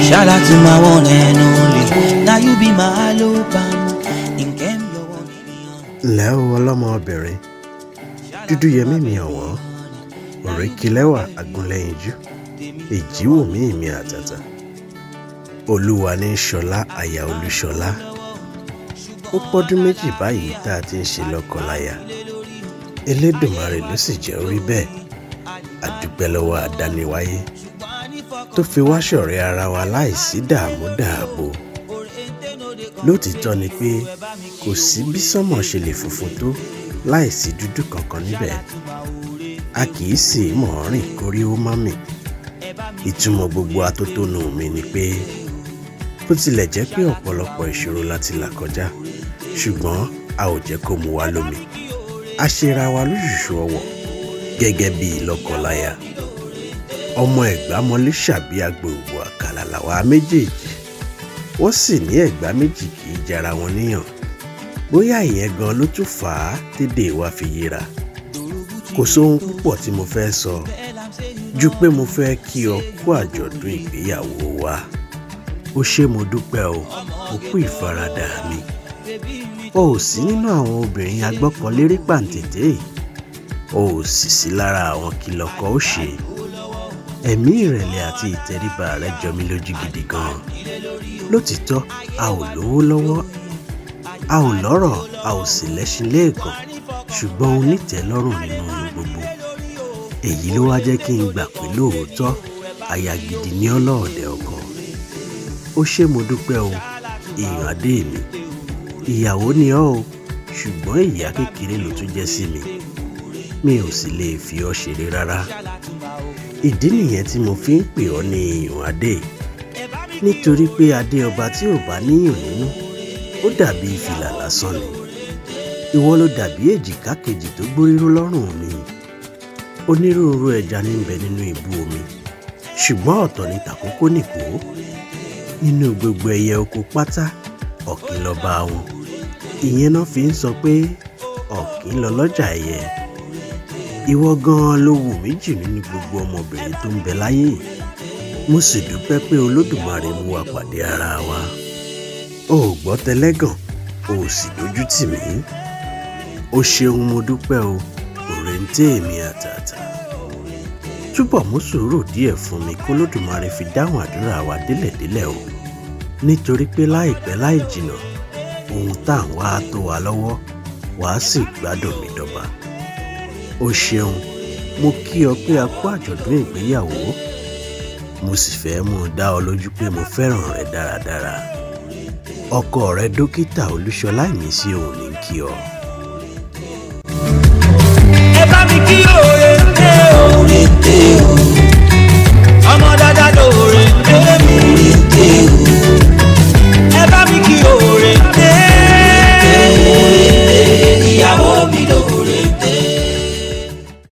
Shout out to my one and only. Now you be my hello bam. In game your one million. Lẹ́wọ̀ ọlọ́mọbìnrin dúdú yẹmí mi ọ̀wọ́n òrékelẹ́wà agúnlẹ́yinjú èjìwò mi àtàtà olúwa ní ṣọlá aya olúṣọlá ó pọ́dún méjì báyìí tá a ti ń ṣe lọ́kọláya Elédùmarè ló sì jẹ́ orí bẹ́ẹ̀ àdúpẹ́ lọ́wọ́ àdániwáyé tó fi wá ṣọ̀rẹ́ ara wa láìsí dààmú dààbò lótìtọ́ ni pé kò sí bí sánmọ̀ ṣe lè funfun tó láìsí dúdú kankan níbẹ̀ a kì í sì mọ̀ rìn kórí ó má mì ìtumọ̀ gbogbo atótónu mi ni pé bó tilẹ̀ jẹ́ pé ọ̀pọ̀lọpọ̀ ìṣòro láti là kọjá ṣùgbọ́n a ò jẹ́ kó mu wá lómi a ṣera wa lóṣùṣù ọwọ̀ gẹ́gẹ́ bí lọ́kọláya ọmọ ẹ̀gbámọlé ṣàbí agbòògbò àkàlà làwa méjèèjì wọ́n sì ní ẹ̀gbá méjì kì í jara wọn níyàn bóyá ìyẹn gan ló tún fà á tédè wa fi yíra kò sóhun púpọ̀ tí mo fẹ́ sọ ju pé mo fẹ́ kí ọ kú àjọ̀dún ìgbéyàwó wa ó ṣé mo dúpẹ́ o mo kú ìfaradà mi o ò sí nínú àwọn obìnrin agbọ́kànlérí pàǹtẹ̀tẹ̀ o ò sì sí lára àwọn kìlọ̀kọ ó ṣe ẹ̀mí ìrẹ̀lẹ̀ àti ìtẹríba rẹ jọ mí lójú gidi gan lótìtọ́ a ò lówó lọ́wọ́ a ò lọ́rọ̀ a ò sì lẹ́ṣin lẹ́ẹ̀kan ṣùgbọ́n onítẹ̀lọ́rùn nínú ohun gbogbo èyí ló wá jẹ́ kí n gbà pé lóòótọ́ aya gidi ní ọlọ́ọ̀dẹ̀ ọkọ ó ṣé mo dúpẹ́ o èèyàn adé mi ìyàwó ni ọ́ o ṣùgbọ́n ìyá kékeré ló tún jẹ́ sí mi ò sì lè fi ọ́ ṣeré rárá ìdí nìyẹn tí mo fi ń pè ọ́ ní èèyàn adé nítorí pé adé ọba tí ò bá níyàn nínú ó dàbí fìlà lásán ni ìwọ ló dàbí èjìká kejì tó gbóríró lọ́rùn mi onírúurú ẹja ní bẹ nínú ibú omi ṣùgbọ́n ọ̀tọ̀ ní tàkókò nìkó nínú gbogbo ẹyẹ oko pátá ọ̀kín lọba wọn ìyẹn náà fi ń sọ pé ọ̀kín lọ lọ́jà ẹyẹ ìwọ gan-an ló wù mí jù nínú gbogbo ọmọbìnrin tó ń bẹ láyé mo sì dúpẹ́ pé Olódùmarè mú wa pàdé ara wa o ò gbọ́ tẹlẹ́gàn o ò sì dójú tì mí o ṣeun mo dúpẹ́ o òrèǹté mi àtàtà túbọ̀ mú sùúrù díẹ̀ fún mi kó Olódùmarè fi dáhùn àdúrà wa délẹ̀délẹ̀ o nítorí pé láìpẹ́ láì jìnnà ohun tá à ń wá tó wa lọ́wọ́ wàá sì gbádùn mi dọ́ba o ṣeun mo kí ọ pé a kú àjọ̀dún ìgbéyàwó mo sì fẹ́ mú un dá ọ lójú pé mo fẹ́ràn rẹ dáradára ọkọ rẹ dókítà Olúṣọlá Ìmísí òun ní kí ọ. Ẹ bá mi kí o.